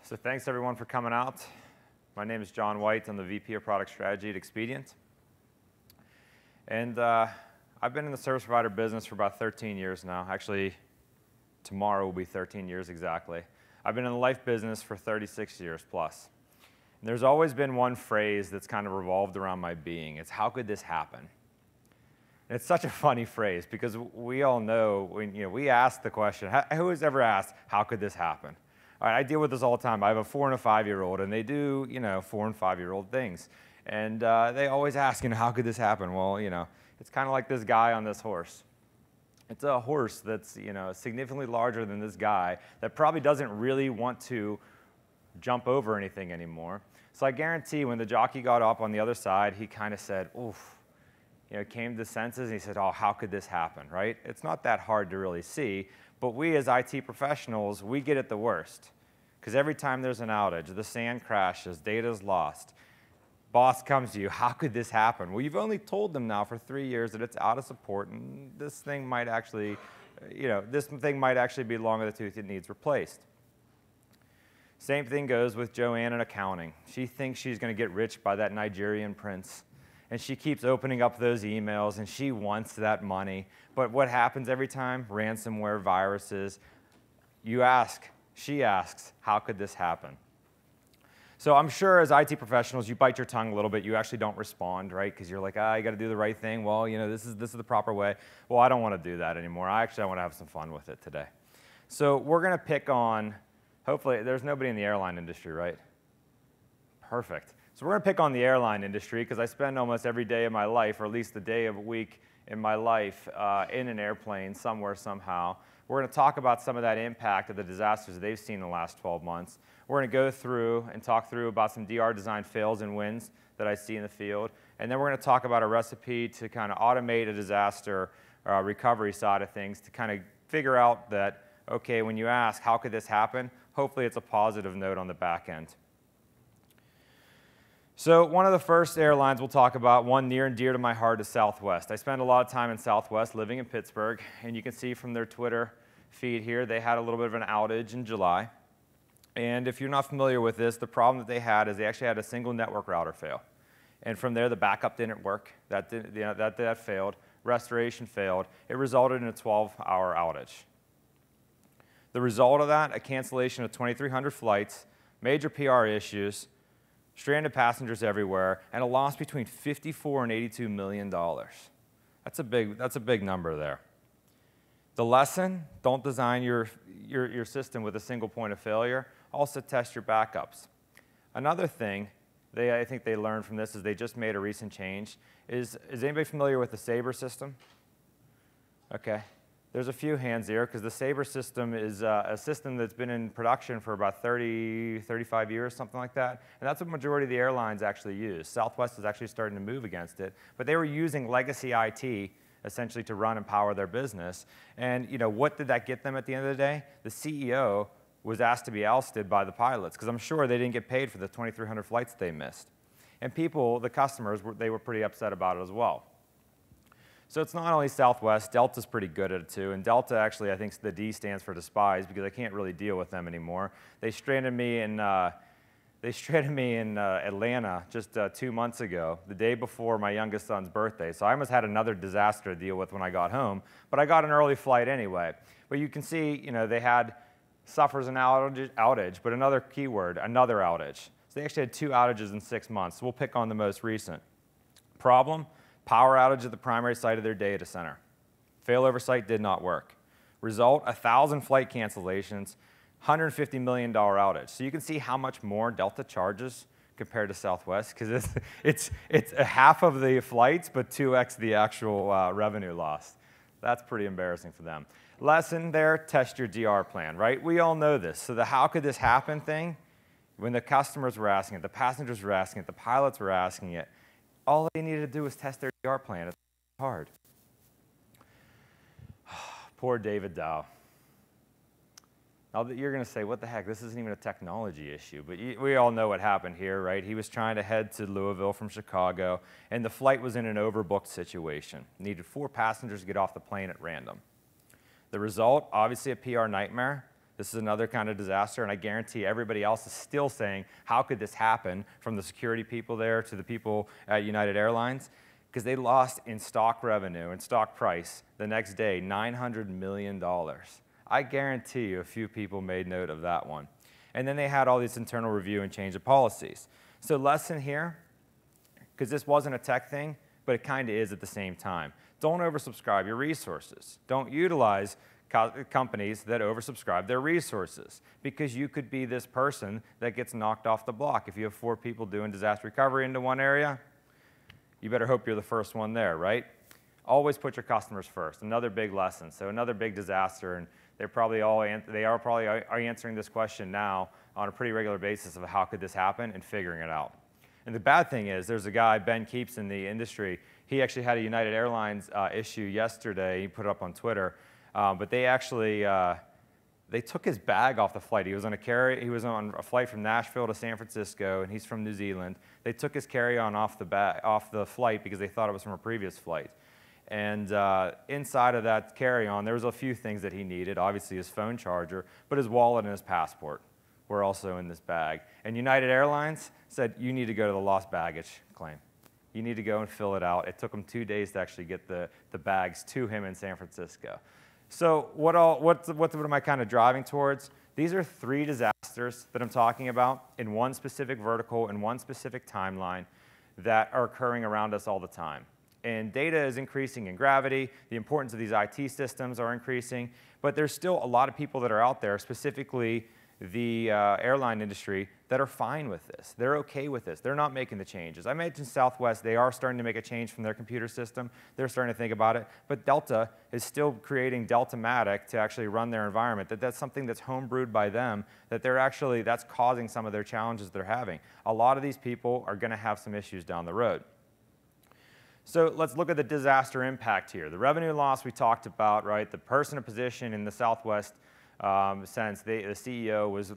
So thanks everyone for coming out. My name is John White. I'm the VP of Product Strategy at Expedient. And I've been in the service provider business for about 13 years now. Actually, tomorrow will be 13 years exactly. I've been in the life business for 36 years plus. And there's always been one phrase that's kind of revolved around my being. It's, how could this happen? And it's such a funny phrase because we all know, when we ask the question, who has ever asked, how could this happen? All right, I deal with this all the time. I have a 4- and a 5-year-old, and they do, 4- and 5-year-old things. And they always ask, how could this happen? Well, it's kind of like this guy on this horse. It's a horse that's, significantly larger than this guy that probably doesn't really want to jump over anything anymore. So I guarantee when the jockey got up on the other side, he kind of said, oof, came to senses, and he said, oh, how could this happen, right? It's not that hard to really see. But we as IT professionals, we get it the worst. Because every time there's an outage, the SAN crashes, data's lost, boss comes to you, how could this happen? Well, you've only told them now for 3 years that it's out of support, and this thing might actually, be long in the tooth, it needs replaced. Same thing goes with Joanne in accounting. She thinks she's going to get rich by that Nigerian prince. And she keeps opening up those emails, and she wants that money. But what happens every time? Ransomware, viruses. You ask, she asks, how could this happen? So I'm sure as IT professionals, you bite your tongue a little bit. You actually don't respond, right? Because you're like, you got to do the right thing. Well, this is the proper way. Well, I don't want to do that anymore. I want to have some fun with it today. So we're going to pick on, hopefully, there's nobody in the airline industry, right? Perfect. So we're going to pick on the airline industry because I spend almost every day of my life, or at least a day of a week in my life, in an airplane somewhere, somehow. We're going to talk about some of that impact of the disasters that they've seen in the last 12 months. We're going to go through and talk through about some DR design fails and wins that I see in the field. And then we're going to talk about a recipe to kind of automate a disaster recovery side of things to kind of figure out that, okay, when you ask, how could this happen? Hopefully it's a positive note on the back end. So one of the first airlines we'll talk about, one near and dear to my heart, is Southwest. I spend a lot of time in Southwest, living in Pittsburgh, and you can see from their Twitter feed here, they had a little bit of an outage in July. And if you're not familiar with this, the problem that they had is they actually had a single network router fail. And from there, the backup didn't work. That failed. Restoration failed. It resulted in a 12-hour outage. The result of that, a cancellation of 2,300 flights, major PR issues, stranded passengers everywhere, and a loss between $54 and $82 million. That's a big number there. The lesson, don't design your system with a single point of failure. Also test your backups. Another thing I think they learned from this is they just made a recent change. Is anybody familiar with the Sabre system? Okay. There's a few hands here because the Sabre system is a system that's been in production for about 35 years, something like that. And that's what the majority of the airlines actually use. Southwest is actually starting to move against it. But they were using legacy IT essentially to run and power their business. And what did that get them at the end of the day? The CEO was asked to be ousted by the pilots because I'm sure they didn't get paid for the 2,300 flights they missed. And people, the customers, they were pretty upset about it as well. So it's not only Southwest, Delta's pretty good at it too, and Delta actually, I think the D stands for despise because I can't really deal with them anymore. They stranded me in Atlanta just 2 months ago, the day before my youngest son's birthday. So I almost had another disaster to deal with when I got home, but I got an early flight anyway. But you can see, they suffers an outage, but another keyword, another outage. So they actually had 2 outages in 6 months. So we'll pick on the most recent. Problem? Power outage at the primary site of their data center. Failover site did not work. Result, 1,000 flight cancellations, $150 million outage. So you can see how much more Delta charges compared to Southwest, because it's half of the flights, but 2x the actual revenue loss. That's pretty embarrassing for them. Lesson there, test your DR plan, right? We all know this. So the how could this happen thing, when the customers were asking it, the passengers were asking it, the pilots were asking it, all they needed to do was test their DR plan. It's hard. Poor David Dow. Now you're going to say, what the heck, this isn't even a technology issue, but we all know what happened here, right? He was trying to head to Louisville from Chicago, and the flight was in an overbooked situation. Needed 4 passengers to get off the plane at random. The result, obviously a PR nightmare. This is another kind of disaster, and I guarantee everybody else is still saying, how could this happen, from the security people there to the people at United Airlines? Because they lost in stock revenue and stock price the next day $900 million. I guarantee you a few people made note of that one. And then they had all this internal review and change of policies. So lesson here, because this wasn't a tech thing, but it kind of is at the same time. Don't oversubscribe your resources. Don't utilize companies that oversubscribe their resources, because you could be this person that gets knocked off the block. If you have 4 people doing disaster recovery into one area, you better hope you're the first one there, right? Always put your customers first. Another big lesson. So another big disaster, and they are probably answering this question now on a pretty regular basis of how could this happen and figuring it out. And the bad thing is, there's a guy, Ben Keeps, in the industry. He actually had a United Airlines issue yesterday. He put it up on Twitter. But they actually, they took his bag off the flight. He was on a flight from Nashville to San Francisco, and he's from New Zealand. They took his carry-on off the flight because they thought it was from a previous flight. And inside of that carry-on, there was a few things that he needed. Obviously his phone charger, but his wallet and his passport were also in this bag. And United Airlines said, you need to go to the lost baggage claim. You need to go and fill it out. It took them 2 days to actually get the bags to him in San Francisco. So what am I kind of driving towards? These are 3 disasters that I'm talking about in one specific vertical, in one specific timeline, that are occurring around us all the time. And data is increasing in gravity. The importance of these IT systems are increasing. But there's still a lot of people that are out there, specifically the airline industry, that are fine with this. They're okay with this. They're not making the changes. I mentioned Southwest. They are starting to make a change from their computer system. They're starting to think about it. But Delta is still creating Deltamatic to actually run their environment. That's something that's homebrewed by them, that's causing some of their challenges they're having. A lot of these people are going to have some issues down the road. So let's look at the disaster impact here. The revenue loss we talked about, right? The person in position in the Southwest sense, the CEO was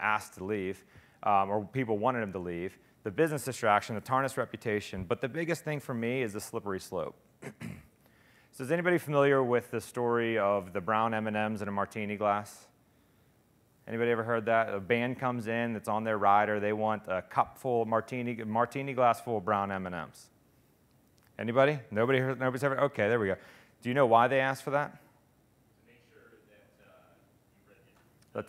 asked to leave, or people wanted him to leave. The business distraction, the tarnished reputation, but the biggest thing for me is the slippery slope. So is anybody familiar with the story of the brown M&Ms in a martini glass? Anybody ever heard that? A band comes in that's on their rider. They want a cup full, martini glass full of brown M&Ms. Anybody? Nobody's ever? Okay, there we go. Do you know why they asked for that? To make sure that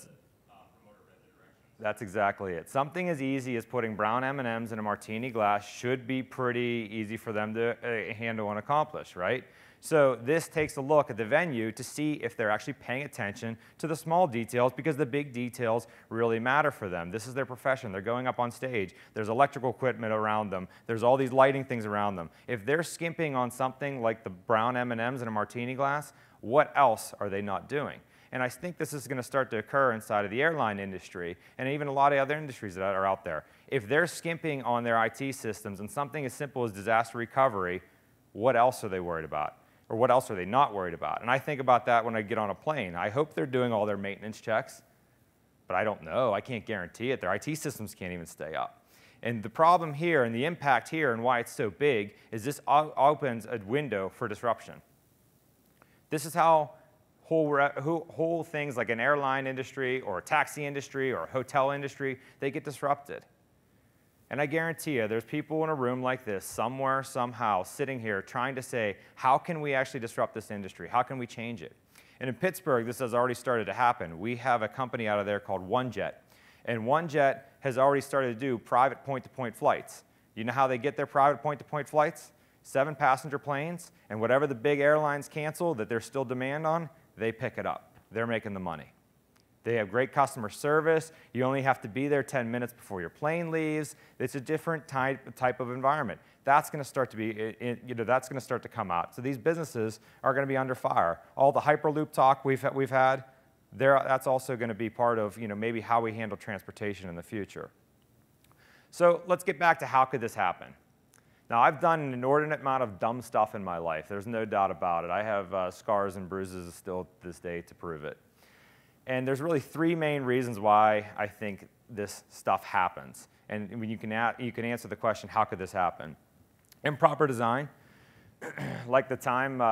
promoter read the directions. That's exactly it. Something as easy as putting brown M&Ms in a martini glass should be pretty easy for them to handle and accomplish, right? So this takes a look at the venue to see if they're actually paying attention to the small details, because the big details really matter for them. This is their profession. They're going up on stage. There's electrical equipment around them. There's all these lighting things around them. If they're skimping on something like the brown M&Ms in a martini glass, what else are they not doing? And I think this is going to start to occur inside of the airline industry and even a lot of other industries that are out there. If they're skimping on their IT systems and something as simple as disaster recovery, what else are they worried about? Or what else are they not worried about? And I think about that when I get on a plane. I hope they're doing all their maintenance checks, but I don't know. I can't guarantee it. Their IT systems can't even stay up. And the problem here and the impact here and why it's so big is this opens a window for disruption. This is how whole things like an airline industry or a taxi industry or a hotel industry, they get disrupted. And I guarantee you, there's people in a room like this, somewhere, somehow, sitting here trying to say, how can we actually disrupt this industry? How can we change it? And in Pittsburgh, this has already started to happen. We have a company out of there called OneJet. And OneJet has already started to do private point-to-point flights. You know how they get their private point-to-point flights? 7-passenger planes, and whatever the big airlines cancel that there's still demand on, they pick it up. They're making the money. They have great customer service. You only have to be there 10 minutes before your plane leaves. It's a different type of environment. That's going to start to be, that's going to start to come out. So these businesses are going to be under fire. All the Hyperloop talk we've had, that's also going to be part of, maybe how we handle transportation in the future. So let's get back to how could this happen. Now, I've done an inordinate amount of dumb stuff in my life. There's no doubt about it. I have scars and bruises still to this day to prove it. And there's really 3 main reasons why I think this stuff happens. And when you can answer the question, how could this happen? Improper design, like the time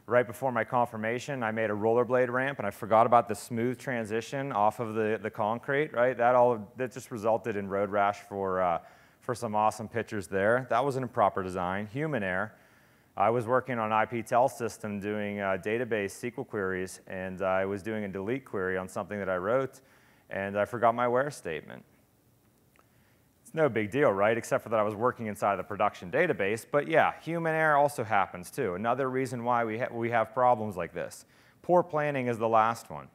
right before my confirmation, I made a rollerblade ramp, and I forgot about the smooth transition off of the concrete, right? That just resulted in road rash for some awesome pictures there. That was an improper design. Human error. I was working on an IPTEL system doing database SQL queries, and I was doing a delete query on something that I wrote, and I forgot my where statement. No big deal, right? Except for that I was working inside the production database. But yeah, human error also happens too. Another reason why we have problems like this. Poor planning is the last one.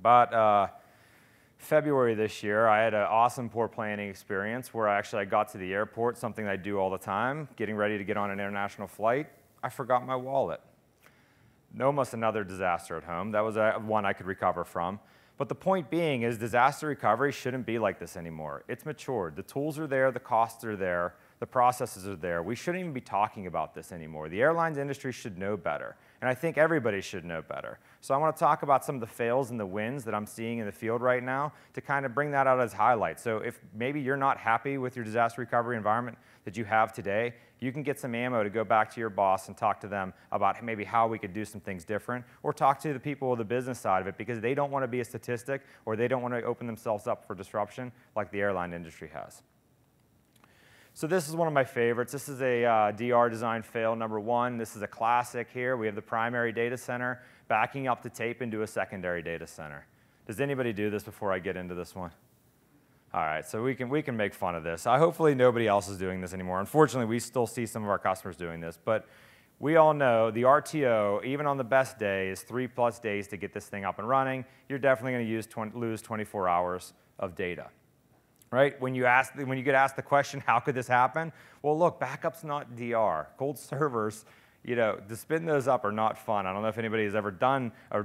But February this year, I had an awesome poor planning experience where I got to the airport, something I do all the time, getting ready to get on an international flight. I forgot my wallet. Almost another disaster at home. That was one I could recover from. But the point being is disaster recovery shouldn't be like this anymore. It's matured. The tools are there, the costs are there, the processes are there. We shouldn't even be talking about this anymore. The airlines industry should know better, and I think everybody should know better. So I want to talk about some of the fails and the wins that I'm seeing in the field right now to kind of bring that out as highlights. So if maybe you're not happy with your disaster recovery environment that you have today, you can get some ammo to go back to your boss and talk to them about maybe how we could do some things different, or talk to the people of the business side of it because they don't want to be a statistic or they don't want to open themselves up for disruption like the airline industry has. So this is one of my favorites. This is a DR design fail number one. This is a classic here. We have the primary data center backing up the tape into a secondary data center. Does anybody do this before I get into this one? All right, so we can make fun of this. Hopefully nobody else is doing this anymore. Unfortunately, we still see some of our customers doing this, but we all know the RTO, even on the best day, is 3+ days to get this thing up and running. You're definitely going to lose 24 hours of data, right? When you get asked the question, how could this happen? Well, look, backup's not DR. Cold servers, to spin those up are not fun. I don't know if anybody has ever done a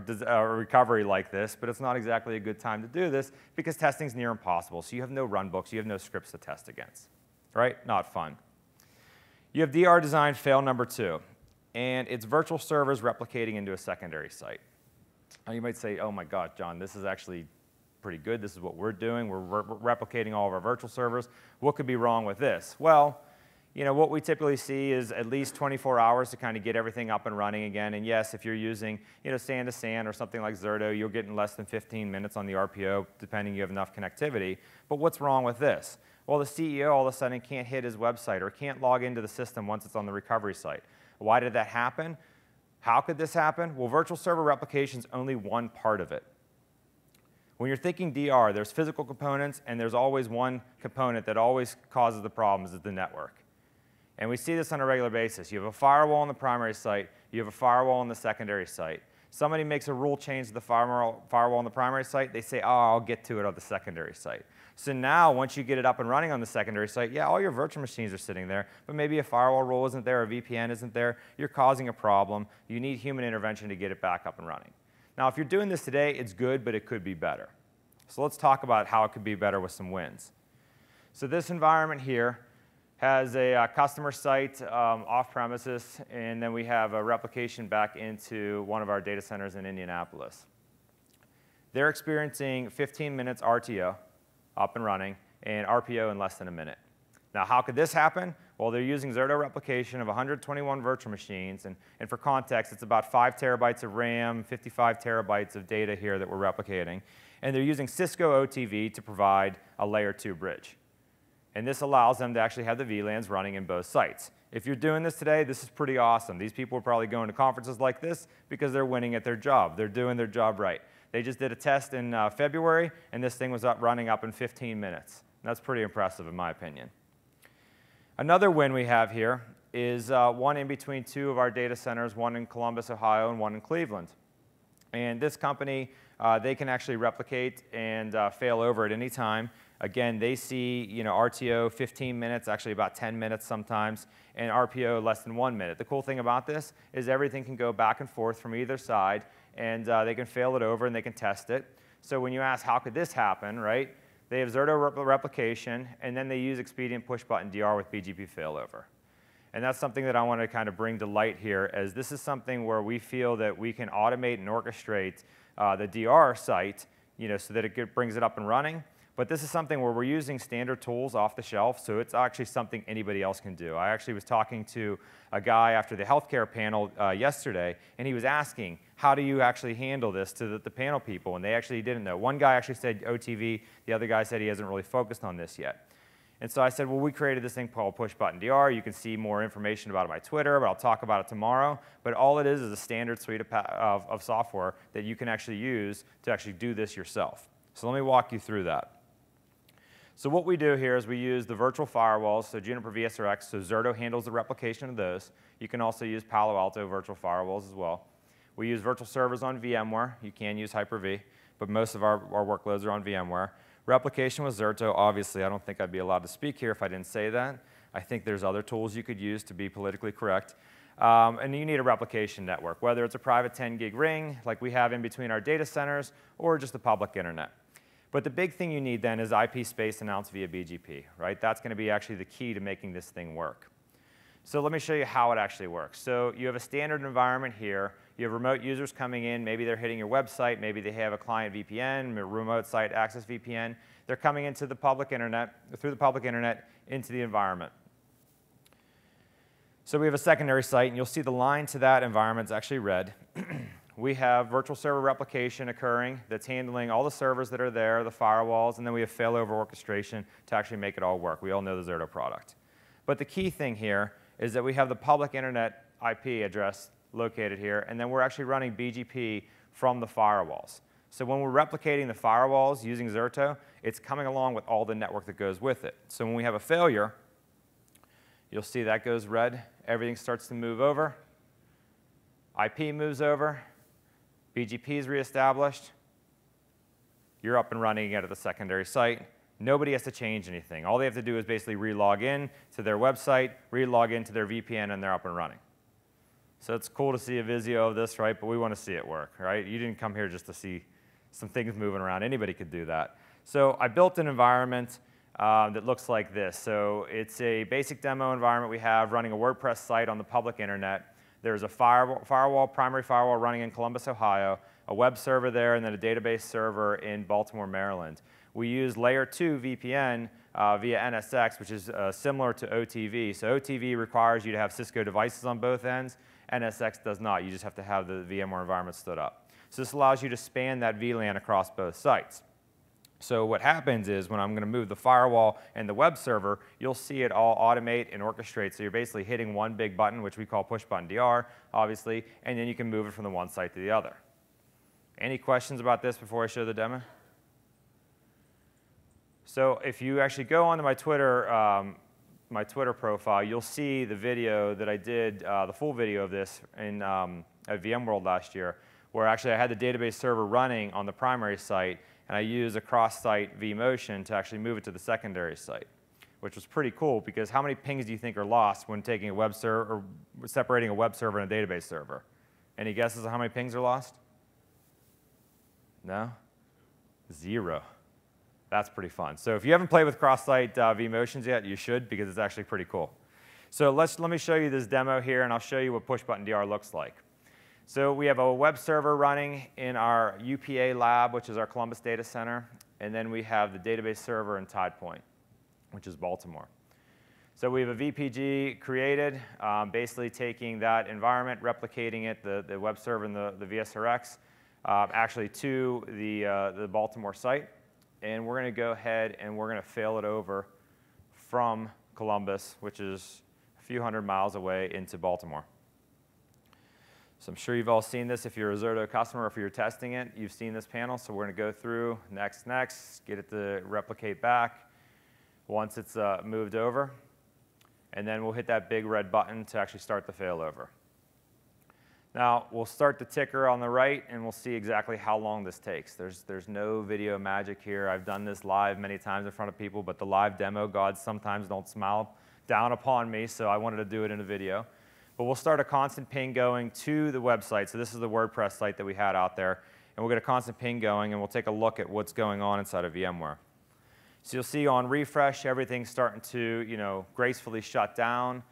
recovery like this, but it's not exactly a good time to do this because testing's near impossible. So you have no run books, you have no scripts to test against, right? Not fun. You have DR design fail number two, and it's virtual servers replicating into a secondary site. Now you might say, oh my God, John, this is actually pretty good. This is what we're doing. We're replicating all of our virtual servers. What could be wrong with this? Well, what we typically see is at least 24 hours to kind of get everything up and running again. And yes, if you're using, SAN to SAN or something like Zerto, you'll get in less than 15 minutes on the RPO, depending you have enough connectivity. But what's wrong with this? Well, the CEO all of a sudden can't hit his website or can't log into the system once it's on the recovery site. Why did that happen? How could this happen? Well, virtual server replication is only one part of it. When you're thinking DR, there's physical components, and there's always one component that always causes the problems, is the network. And we see this on a regular basis. You have a firewall on the primary site. You have a firewall on the secondary site. Somebody makes a rule change to the firewall on the primary site. They say, oh, I'll get to it on the secondary site. So now, once you get it up and running on the secondary site, yeah, all your virtual machines are sitting there, but maybe a firewall rule isn't there, a VPN isn't there. You're causing a problem. You need human intervention to get it back up and running. Now, if you're doing this today, it's good, but it could be better. So let's talk about how it could be better with some wins. So this environment here has a customer site off-premises, and then we have a replication back into one of our data centers in Indianapolis. They're experiencing 15 minutes RTO up and running and RPO in less than a minute. Now, how could this happen? Well, they're using Zerto replication of 121 virtual machines, and for context, it's about 5 terabytes of RAM, 55 terabytes of data here that we're replicating, and they're using Cisco OTV to provide a layer 2 bridge. And this allows them to actually have the VLANs running in both sites. If you're doing this today, this is pretty awesome. These people are probably going to conferences like this because they're winning at their job. They're doing their job right. They just did a test in February, and this thing was running up in 15 minutes. And that's pretty impressive in my opinion. Another win we have here is one in between 2 of our data centers, one in Columbus, Ohio, and one in Cleveland. And this company, they can actually replicate and fail over at any time. Again, they see RTO 15 minutes, actually about 10 minutes sometimes, and RPO less than 1 minute. The cool thing about this is everything can go back and forth from either side, and they can fail it over and they can test it. So when you ask how could this happen, right? They have Zerto replication, and then they use Expedient push-button DR with BGP failover. And that's something that I want to kind of bring to light here, as this is something where we feel that we can automate and orchestrate the DR site, so that it brings it up and running. But this is something where we're using standard tools off the shelf, so it's actually something anybody else can do. I actually was talking to a guy after the healthcare panel yesterday, and he was asking, how do you actually handle this to the panel people? And they actually didn't know. One guy actually said OTV, the other guy said he hasn't really focused on this yet. And so I said, well, we created this thing called Push Button DR. You can see more information about it on my Twitter, but I'll talk about it tomorrow. But all it is a standard suite of software that you can actually use to actually do this yourself. So let me walk you through that. So what we do here is we use the virtual firewalls, so Juniper VSRX, so Zerto handles the replication of those. You can also use Palo Alto virtual firewalls as well. We use virtual servers on VMware. You can use Hyper-V, but most of our workloads are on VMware. Replication with Zerto, obviously, I don't think I'd be allowed to speak here if I didn't say that. I think there's other tools you could use to be politically correct. And you need a replication network, whether it's a private 10 gig ring like we have in between our data centers or just the public internet. But the big thing you need then is IP space announced via BGP, right? That's going to be actually the key to making this thing work. So let me show you how it actually works. So you have a standard environment here. You have remote users coming in. Maybe they're hitting your website. Maybe they have a client VPN, a remote site access VPN. They're coming into the public internet, through the public internet, into the environment. So we have a secondary site, and you'll see the line to that environment is actually red. We have virtual server replication occurring that's handling all the servers that are there, the firewalls, and then we have failover orchestration to actually make it all work. We all know the Zerto product. But the key thing here is that we have the public internet IP address located here, and then we're actually running BGP from the firewalls. So when we're replicating the firewalls using Zerto, it's coming along with all the network that goes with it. So when we have a failure, you'll see that goes red. Everything starts to move over. IP moves over. BGP is reestablished. You're up and running again at the secondary site. Nobody has to change anything. All they have to do is basically re-log in to their website, re-log into their VPN, and they're up and running. So it's cool to see a video of this, right? But we want to see it work, right? You didn't come here just to see some things moving around. Anybody could do that. So I built an environment that looks like this. So it's a basic demo environment we have running a WordPress site on the public internet. There's a primary firewall running in Columbus, Ohio, a web server there, and then a database server in Baltimore, Maryland. We use layer 2 VPN via NSX, which is similar to OTV. So OTV requires you to have Cisco devices on both ends. NSX does not. You just have to have the VMware environment stood up. So this allows you to span that VLAN across both sites. So what happens is when I'm going to move the firewall and the web server, you'll see it all automate and orchestrate. So you're basically hitting one big button, which we call Push Button DR, obviously, and then you can move it from the one site to the other. Any questions about this before I show the demo? So if you actually go onto my Twitter profile, you'll see the video that I did, the full video of this at VMworld last year, where actually I had the database server running on the primary site, and I used a cross-site vMotion to actually move it to the secondary site, which was pretty cool because how many pings do you think are lost when taking a web server or separating a web server and a database server? Any guesses on how many pings are lost? No? 0. That's pretty fun. So if you haven't played with cross-site vMotions yet, you should because it's actually pretty cool. So let me show you this demo here, and I'll show you what Push Button DR looks like. So we have a web server running in our UPA lab, which is our Columbus data center, and then we have the database server in Tide Point, which is Baltimore. So we have a VPG created, basically taking that environment, replicating it, the web server and the VSRX, actually to the Baltimore site. And we're going to go ahead and we're going to fail it over from Columbus, which is a few hundred miles away, into Baltimore. So I'm sure you've all seen this. If you're a Zerto customer or if you're testing it, you've seen this panel. So we're going to go through, next, get it to replicate back once it's moved over. And then we'll hit that big red button to actually start the failover. Now, we'll start the ticker on the right, and we'll see exactly how long this takes. There's no video magic here. I've done this live many times in front of people, but the live demo gods sometimes don't smile down upon me, so I wanted to do it in a video. But we'll start a constant ping going to the website. So this is the WordPress site that we had out there. And we'll get a constant ping going, and we'll take a look at what's going on inside of VMware. So you'll see on refresh, everything's starting to gracefully shut down.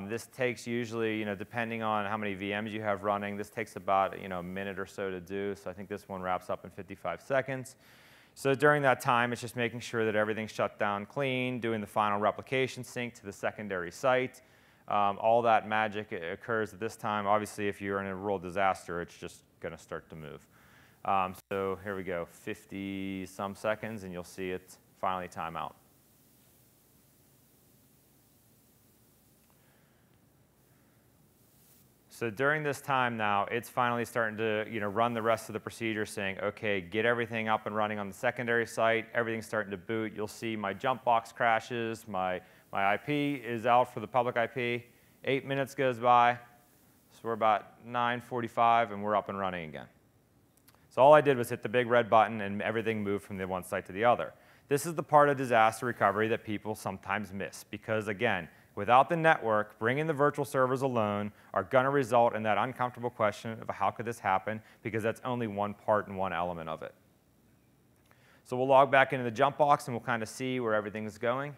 This takes usually, depending on how many VMs you have running, this takes about a minute or so to do. So I think this one wraps up in 55 seconds. So during that time, it's just making sure that everything's shut down clean, doing the final replication sync to the secondary site. All that magic occurs at this time. Obviously, if you're in a real disaster, it's just going to start to move. So here we go, 50-some seconds, and you'll see it finally time out. So during this time now, it's finally starting to run the rest of the procedure saying, okay, get everything up and running on the secondary site. Everything's starting to boot. You'll see my jump box crashes. My IP is out for the public IP. 8 minutes goes by. So we're about 9:45, and we're up and running again. So all I did was hit the big red button, and everything moved from the one site to the other. This is the part of disaster recovery that people sometimes miss because, again, without the network, bringing the virtual servers alone are going to result in that uncomfortable question of how could this happen, because that's only one part and one element of it. So we'll log back into the jump box, and we'll kind of see where everything's going.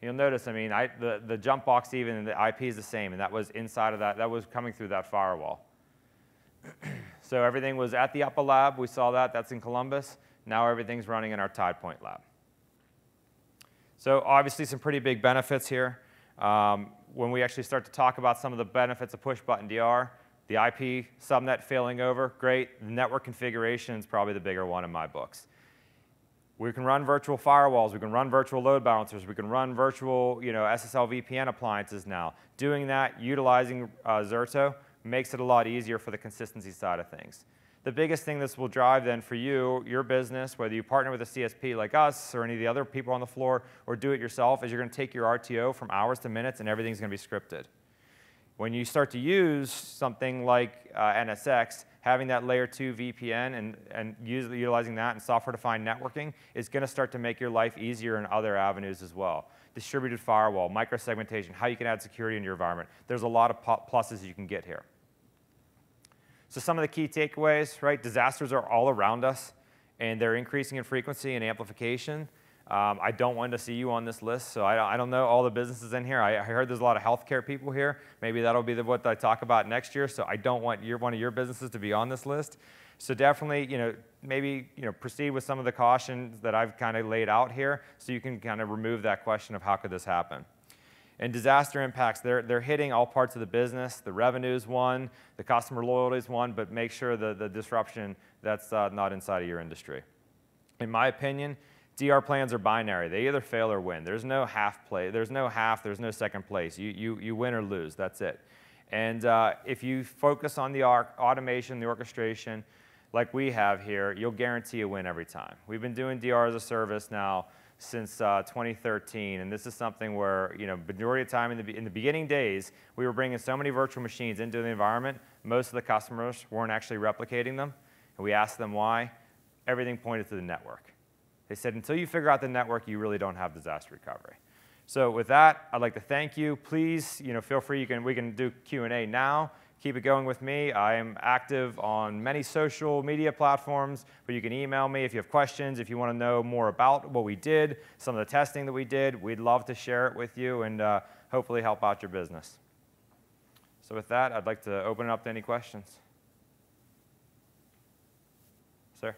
You'll notice, I mean, the jump box even, and the IP is the same, and that was inside of that was coming through that firewall. So everything was at the upper lab. We saw that. That's in Columbus. Now everything's running in our Tide Point lab. So obviously some pretty big benefits here. When we actually start to talk about some of the benefits of push-button DR, the IP subnet failing over, great. The network configuration is probably the bigger one in my books. We can run virtual firewalls. We can run virtual load balancers. We can run virtual SSL VPN appliances now. Doing that, utilizing Zerto, makes it a lot easier for the consistency side of things. The biggest thing this will drive then for you, your business, whether you partner with a CSP like us or any of the other people on the floor or do it yourself, is you're going to take your RTO from hours to minutes, and everything's going to be scripted. When you start to use something like NSX, having that layer 2 VPN and utilizing that in software-defined networking is going to start to make your life easier in other avenues as well. Distributed firewall, microsegmentation, how you can add security in your environment. There's a lot of pluses you can get here. So some of the key takeaways, right? Disasters are all around us, and they're increasing in frequency and amplification. I don't want to see you on this list, so I don't know all the businesses in here. I heard there's a lot of healthcare people here. Maybe that'll be what I talk about next year, so I don't want one of your businesses to be on this list. So definitely, maybe proceed with some of the cautions that I've kind of laid out here, so you can kind of remove that question of how could this happen. And disaster impacts, they're hitting all parts of the business. The revenue is one, the customer loyalty is one, but make sure the disruption, that's not inside of your industry. In my opinion, DR plans are binary. They either fail or win. There's no half play. There's no half. There's no second place. You win or lose. That's it. And if you focus on the automation, the orchestration, like we have here, you'll guarantee a win every time. We've been doing DR as a service now since 2013, and this is something where, majority of the time in the beginning days, we were bringing so many virtual machines into the environment, most of the customers weren't actually replicating them, and we asked them why. Everything pointed to the network. They said, until you figure out the network, you really don't have disaster recovery. So with that, I'd like to thank you. Please, feel free, we can do Q&A now. Keep it going with me. I am active on many social media platforms, but you can email me if you have questions, if you want to know more about what we did, some of the testing that we did. We'd love to share it with you and hopefully help out your business. So with that, I'd like to open it up to any questions. Sir?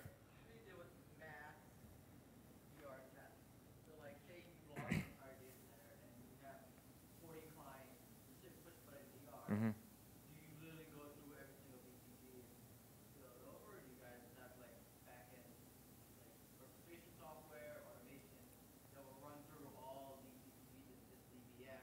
Mm-hmm. Do you literally go through every single VPG and fill it over, or do you guys have like back-end orchestration software, automation that will run through all these VPGs and just DVM?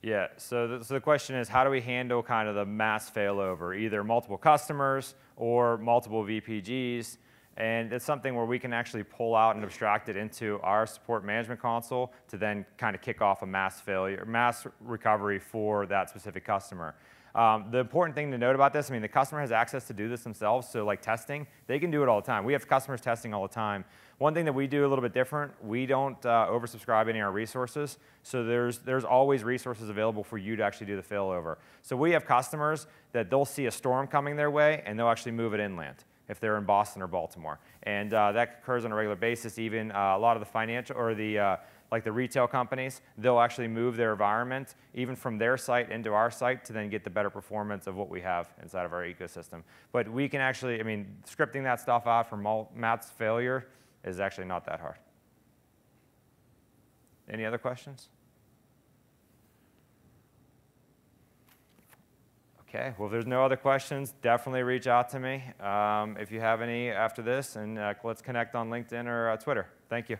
Yeah, so the question is, how do we handle kind of the mass failover, either multiple customers or multiple VPGs? And it's something where we can actually pull out and abstract it into our support management console to then kind of kick off a mass recovery for that specific customer. The important thing to note about this, the customer has access to do this themselves, so like testing, they can do it all the time. We have customers testing all the time. One thing that we do a little bit different, we don't oversubscribe any of our resources, so there's always resources available for you to actually do the failover. So we have customers that they'll see a storm coming their way, and they'll actually move it inland. if they're in Boston or Baltimore. And that occurs on a regular basis. Even a lot of the financial or the like the retail companies, they'll actually move their environment even from their site into our site to then get the better performance of what we have inside of our ecosystem. But we can actually, I mean, scripting that stuff out for Matt's failure is actually not that hard. Any other questions? Okay, well, if there's no other questions, definitely reach out to me if you have any after this, and let's connect on LinkedIn or Twitter. Thank you.